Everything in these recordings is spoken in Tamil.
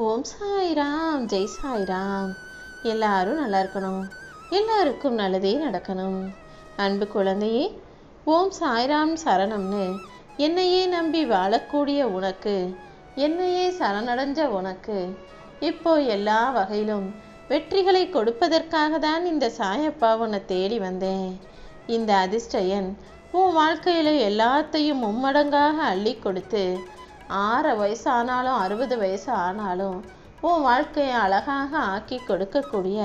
ஓம் சாய்ராம், ஜெய் சாய்ராம். எல்லாரும் நல்லா இருக்கணும், எல்லாருக்கும் நல்லதே நடக்கணும். அன்பு குழந்தையே, ஓம் சாய்ராம் சரணம்னு என்னையே நம்பி வாழக்கூடிய உனக்கு, என்னையே சரணடைஞ்ச உனக்கு இப்போ எல்லா வகையிலும் வெற்றிகளை கொடுப்பதற்காக தான் இந்த சாயப்பா உன்னை தேடி வந்தேன். இந்த அதிர்ஷ்டயன் உன் வாழ்க்கையில் எல்லாத்தையும் மும்மடங்காக அள்ளி கொடுத்து 6 வயசு ஆனாலும் 60 வயசு ஆனாலும் உன் வாழ்க்கையை அழகாக ஆக்கி கொடுக்கக்கூடிய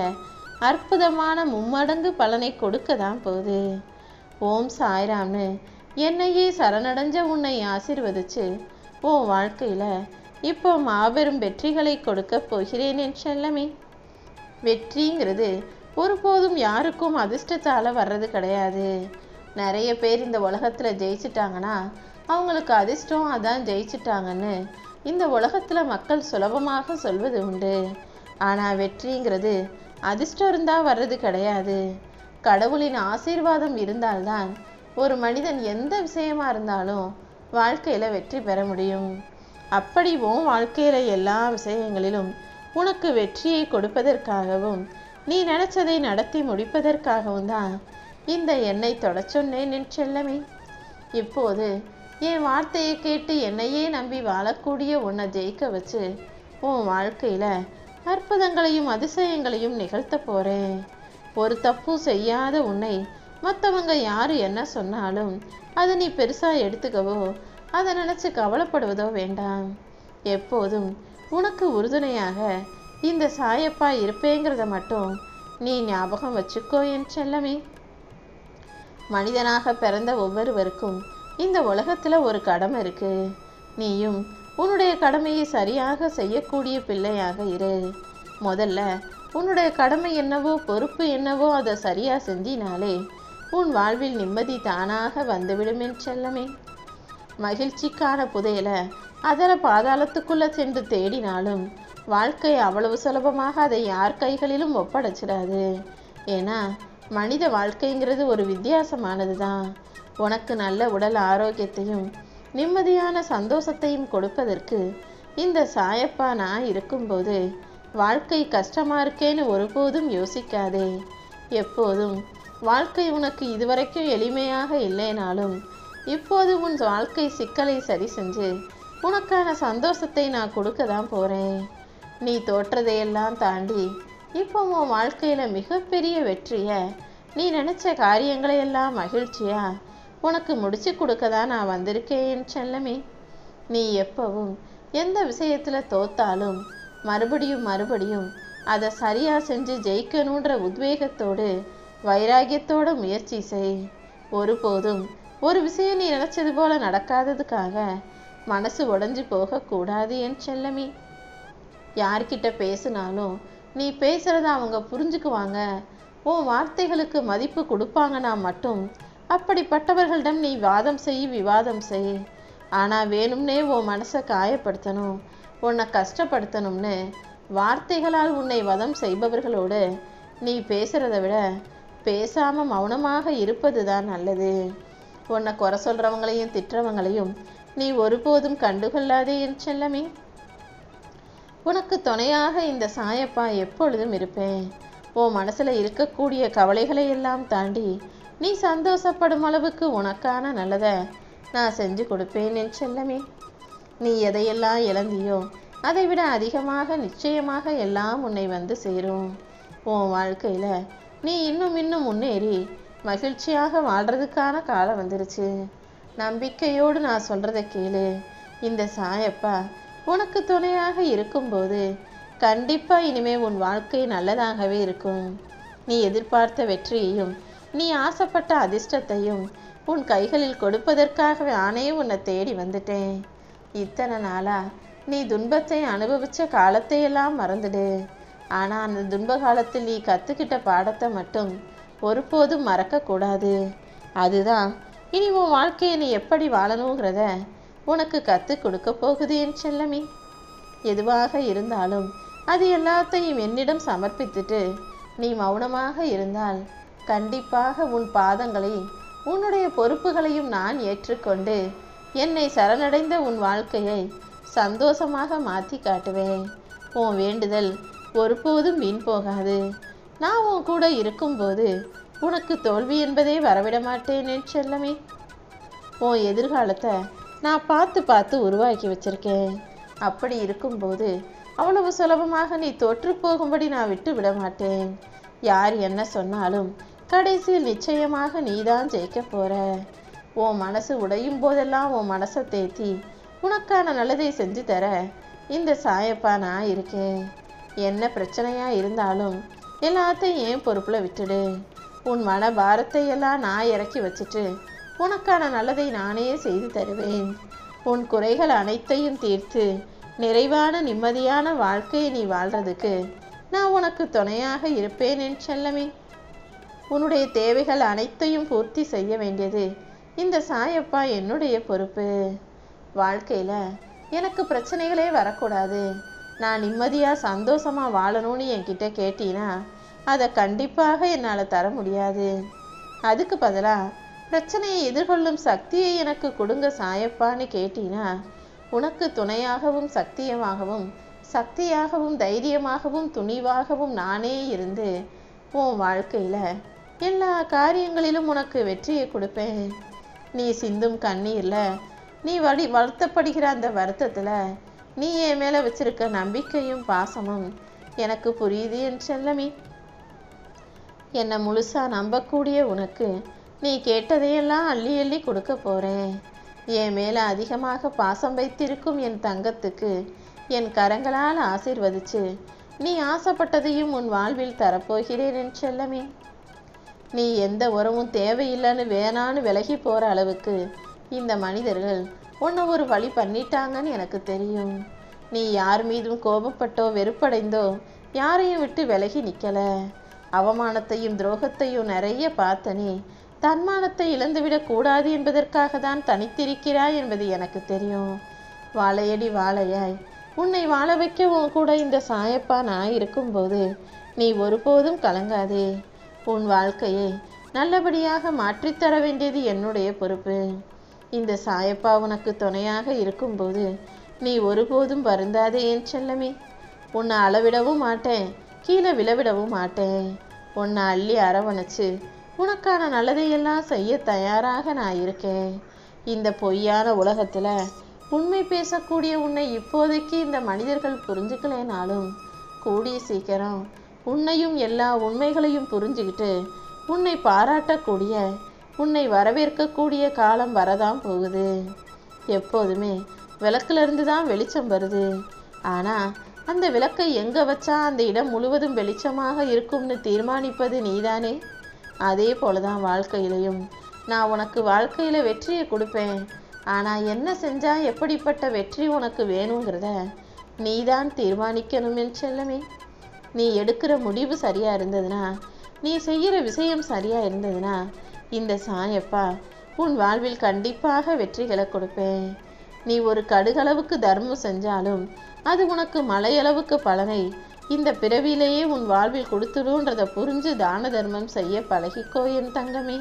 அற்புதமான மும்மடங்கு பலனை கொடுக்க தான் போகுது. ஓம் சாய்ராம்னு என்னையே சரணடைஞ்ச உன்னை ஆசீர்வதிச்சு உன் வாழ்க்கையில் இப்போ மாபெரும் வெற்றிகளை கொடுக்க போகிறேன் என் செல்லமே. வெற்றிங்கிறது ஒருபோதும் யாருக்கும் அதிர்ஷ்டத்தால் வர்றது கிடையாது. நிறைய பேர் இந்த உலகத்தில் ஜெயிச்சிட்டாங்கன்னா அவங்களுக்கு அதிர்ஷ்டம் அதான் ஜெயிச்சிட்டாங்கன்னு இந்த உலகத்தில் மக்கள் சுலபமாக சொல்வது உண்டு. ஆனால் வெற்றிங்கிறது அதிர்ஷ்டம் இருந்தால் வர்றது கிடையாது. கடவுளின் ஆசீர்வாதம் இருந்தால்தான் ஒரு மனிதன் எந்த விஷயமா இருந்தாலும் வாழ்க்கையில் வெற்றி பெற முடியும். அப்படி உன் வாழ்க்கையில் எல்லா விஷயங்களிலும் உனக்கு வெற்றியை கொடுப்பதற்காகவும் நீ நினைச்சதை நடத்தி முடிப்பதற்காகவும் தான் இந்த எண்ணெய் தொட சொன்னேன் என் செல்லமே. இப்போது என் வார்த்தையை கேட்டு என்னையே நம்பி வாழக்கூடிய உன்னை ஜெயிக்க வச்சு உன் வாழ்க்கையில் அற்புதங்களையும் அதிசயங்களையும் நிகழ்த்த போகிறேன். ஒரு தப்பு செய்யாத உன்னை மற்றவங்க யார் என்ன சொன்னாலும் அதை நீ பெருசாக எடுத்துக்கவோ அதை நினச்சி கவலைப்படுவதோ வேண்டாம். எப்போதும் உனக்கு உறுதுணையாக இந்த சாயப்பா இருப்பேங்கிறத மட்டும் நீ ஞாபகம் வச்சுக்கோ என் செல்லமே. மனிதனாக பிறந்த ஒவ்வொருவருக்கும் இந்த உலகத்தில் ஒரு கடமை இருக்கு. நீயும் உன்னுடைய கடமையை சரியாக செய்யக்கூடிய பிள்ளையாக இரு. முதல்ல உன்னுடைய கடமை என்னவோ பொறுப்பு என்னவோ அதை சரியாக செஞ்சினாலே உன் வாழ்வில் நிம்மதி தானாக வந்துவிடும் என் செல்லமே. மகிழ்ச்சிக்கான புதையலை அதர பாதாளத்துக்குள்ளே சென்று தேடினாலும் வாழ்க்கை அவ்வளவு சுலபமாக அதை யார் கைகளிலும் ஒப்படைச்சிடாது. ஏன்னா மனித வாழ்க்கைங்கிறது ஒரு வித்தியாசமானது தான். உனக்கு நல்ல உடல் ஆரோக்கியத்தையும் நிம்மதியான சந்தோஷத்தையும் கொடுப்பதற்கு இந்த சாயப்பா நான் இருக்கும்போது வாழ்க்கை கஷ்டமாக இருக்கேன்னு ஒருபோதும் யோசிக்காதே. எப்போதும் வாழ்க்கை உனக்கு இதுவரைக்கும் எளிமையாக இல்லைனாலும் இப்போது உன் வாழ்க்கை சிக்கலை சரி செஞ்சு உனக்கான சந்தோஷத்தை நான் கொடுக்க தான் போகிறேன். நீ தோற்றதையெல்லாம் தாண்டி இப்போ உன் வாழ்க்கையில் மிகப்பெரிய வெற்றியை நீ நினச்ச காரியங்களையெல்லாம் மகிழ்ச்சியா உனக்கு முடிச்சு கொடுக்க தான் நான் வந்திருக்கேன் என் செல்லமே. நீ எப்பவும் எந்த விஷயத்தில் தோத்தாலும் மறுபடியும் அதை சரியாக செஞ்சு ஜெயிக்கணுன்ற உத்வேகத்தோடு வைராகியத்தோடு முயற்சி செய். ஒருபோதும் ஒரு விஷயம் நீ நினச்சது போல நடக்காததுக்காக மனசு உடைஞ்சு போகக்கூடாது என் செல்லமே. யார்கிட்ட பேசினாலும் நீ பேசுகிறத அவங்க புரிஞ்சுக்குவாங்க, உன் வார்த்தைகளுக்கு மதிப்பு கொடுப்பாங்கன்னா மட்டும் அப்படிப்பட்டவர்களிடம் நீ வாதம் செய், விவாதம் செய். ஆனால் வேணும்னே உன் மனசை காயப்படுத்தணும், உன்னை கஷ்டப்படுத்தணும்னு வார்த்தைகளால் உன்னை வதம் செய்பவர்களோடு நீ பேசுகிறத விட பேசாமல் மௌனமாக இருப்பது தான் நல்லது. உன்னை குறை சொல்கிறவங்களையும் திட்டுறவங்களையும் நீ ஒருபோதும் கண்டுகொள்ளாதே என் செல்லமே. உனக்கு துணையாக இந்த சாயப்பா எப்பொழுதும் இருப்பேன். உன் மனசில் இருக்கக்கூடிய கவலைகளை எல்லாம் தாண்டி நீ சந்தோஷப்படும் அளவுக்கு உனக்கான நல்லதை நான் செஞ்சு கொடுப்பேன் என் செல்லமே. நீ எதையெல்லாம் இழந்தியோ அதை விட அதிகமாக நிச்சயமாக எல்லாம் உன்னை வந்து சேரும். உன் வாழ்க்கையில் நீ இன்னும் முன்னேறி மகிழ்ச்சியாக வாழ்கிறதுக்கான காலம் வந்துருச்சு. நம்பிக்கையோடு நான் சொல்கிறத கேளு. இந்த சாயப்பா உனக்கு துணையாக இருக்கும்போது கண்டிப்பாக இனிமேல் உன் வாழ்க்கை நல்லதாகவே இருக்கும். நீ எதிர்பார்த்த வெற்றியையும் நீ ஆசைப்பட்ட அதிர்ஷ்டத்தையும் உன் கைகளில் கொடுப்பதற்காக நானே உன்னை தேடி வந்துட்டேன். இத்தனை நாளாக நீ துன்பத்தை அனுபவித்த காலத்தையெல்லாம் மறந்துடு. ஆனால் அந்த துன்ப காலத்தில் நீ கற்றுக்கிட்ட பாடத்தை மட்டும் ஒருபோதும் மறக்கக்கூடாது. அதுதான் இனி உன் வாழ்க்கையை நீ எப்படி வாழணுங்கிறத உனக்கு கற்றுக் கொடுக்க போகுது என் செல்லமே. எதுவாக இருந்தாலும் அது எல்லாத்தையும் என்னிடம் சமர்ப்பித்துட்டு நீ மௌனமாக இருந்தால் கண்டிப்பாக உன் பாதங்களை உன்னுடைய பொறுப்புகளையும் நான் ஏற்றுக்கொண்டு என்னை சரணடைந்த உன் வாழ்க்கையை சந்தோஷமாக மாற்றி காட்டுவேன். உன் வேண்டுதல் ஒருபோதும் வீண் போகாது. நான் உன் கூட இருக்கும்போது உனக்கு தோல்வி என்பதே வரவிட மாட்டேன் என் செல்லமே. உன் எதிர்காலத்தை நான் பார்த்து பார்த்து உருவாக்கி வச்சிருக்கேன். அப்படி இருக்கும்போது அவ்வளவு சுலபமாக நீ தோற்று போகும்படி நான் விட்டு விட மாட்டேன். யார் என்ன சொன்னாலும் கடைசியில் நிச்சயமாக நீதான் ஜெயிக்க போற. உன் மனசு உடையும் போதெல்லாம் உன் மனசை தேத்தி உனக்கான நல்லதை செஞ்சு தர இந்த சாயப்பா நான் இருக்கேன். என்ன பிரச்சனையா இருந்தாலும் எல்லாத்தையும் ஏன் பொறுப்புல விட்டுடு. உன் மன பாரத்தை எல்லாம் நான் இறக்கி வச்சுட்டு உனக்கான நல்லதை நானே செய்து தருவேன். உன் குறைகள் அனைத்தையும் தீர்த்து நிறைவான நிம்மதியான வாழ்க்கையை நீ வாழ்றதுக்கு நான் உனக்கு துணையாக இருப்பேன் என் செல்லமே. உன்னுடைய தேவைகள் அனைத்தையும் பூர்த்தி செய்ய வேண்டியது இந்த சாயப்பா என்னுடைய பொறுப்பு. வாழ்க்கையில எனக்கு பிரச்சனைகளே வரக்கூடாது, நான் நிம்மதியா சந்தோஷமா வாழணும்னு என்கிட்ட கேட்டீனா அதை கண்டிப்பாக என்னால் தர முடியாது. அதுக்கு பதிலாக பிரச்சனையை எதிர்கொள்ளும் சக்தியை எனக்கு கொடுங்க சாயப்பான்னு கேட்டீனா உனக்கு துணையாகவும் சக்தியாகவும் தைரியமாகவும் துணிவாகவும் நானே இருந்து உன் வாழ்க்கையில் எல்லா காரியங்களிலும் உனக்கு வெற்றியை கொடுப்பேன். நீ சிந்தும் கண்ணீரில் நீ வருத்தப்படுகிற அந்த வருத்தத்தில் நீ என் மேலே வச்சிருக்க நம்பிக்கையும் பாசமும் எனக்கு புரியுது என் செல்லமே. என்னை முழுசா நம்பக்கூடிய உனக்கு நீ கேட்டதையெல்லாம் அள்ளி அள்ளி கொடுக்க போறேன். என் மேலே அதிகமாக பாசம் வைத்திருக்கும் என் தங்கத்துக்கு என் கரங்களால் ஆசீர்வதிச்சு நீ ஆசைப்பட்டதையும் உன் வாழ்வில் தரப்போகிறேன் என் செல்லமே. நீ எந்த உறவும் தேவையில்லைன்னு வேணான்னு விலகி போகிற அளவுக்கு இந்த மனிதர்கள் உன்னை ஒரு வழி பண்ணிட்டாங்கன்னு எனக்கு தெரியும். நீ யார் மீதும் கோபப்பட்டோ வெறுப்படைந்தோ யாரையும் விட்டு விலகி நிற்கலை. அவமானத்தையும் துரோகத்தையும் நிறைய பார்த்த நீ தன்மானத்தை இழந்துவிடக் கூடாது என்பதற்காக தான் தனித்திருக்கிறாய் என்பது எனக்கு தெரியும். வாழையடி வாழையாய் உன்னை வாழ வைக்கவும் கூட இந்த சாயப்பா நான் இருக்கும்போது நீ ஒருபோதும் கலங்காதே. உன் வாழ்க்கையை நல்லபடியாக மாற்றித்தர வேண்டியது என்னுடைய பொறுப்பு. இந்த சாயப்பா உனக்கு துணையாக இருக்கும்போது நீ ஒருபோதும் வருந்தாதே என் செல்லமே. உன்னை அளவிடவும் மாட்டேன், கீழே விழவிடவும் மாட்டேன். உன்னை அள்ளி அரவணைச்சு உனக்கான நல்லதையெல்லாம் செய்ய தயாராக நான் இருக்கேன். இந்த பொய்யான உலகத்தில் உண்மை பேசக்கூடிய உன்னை இப்போதைக்கு இந்த மனிதர்கள் புரிஞ்சுக்கலேனாலும் கூடிய சீக்கிரம் உன்னையும் எல்லா உண்மைகளையும் புரிஞ்சுக்கிட்டு உன்னை பாராட்டக்கூடிய உன்னை வரவேற்கக்கூடிய காலம் வரதான் போகுது. எப்போதுமே விளக்குலேருந்து தான் வெளிச்சம் வருது. ஆனால் அந்த விளக்கை எங்கே வச்சா அந்த இடம் முழுவதும் வெளிச்சமாக இருக்கும்னு தீர்மானிப்பது நீதானே. அதே போல தான் வாழ்க்கையிலையும் நான் உனக்கு வாழ்க்கையில் வெற்றியை கொடுப்பேன். ஆனால் என்ன செஞ்சால் எப்படிப்பட்ட வெற்றி உனக்கு வேணுங்கிறத நீதான் தீர்மானிக்கணும் என் செல்லமே. நீ எடுக்கிற முடிவு சரியாக இருந்ததுன்னா, நீ செய்கிற விஷயம் சரியாக இருந்ததுன்னா இந்த சாயப்பா உன் வாழ்வில் கண்டிப்பாக வெற்றிகளை கொடுப்பேன். நீ ஒரு கடுகளவுக்கு தர்மம் செஞ்சாலும் அது உனக்கு மலையளவுக்கு பலனை இந்த பிறவியிலேயே உன் வாழ்வில் கொடுத்துடுன்றதை புரிஞ்சு தான தர்மம் செய்ய பழகிக்கோ என் தங்கமே.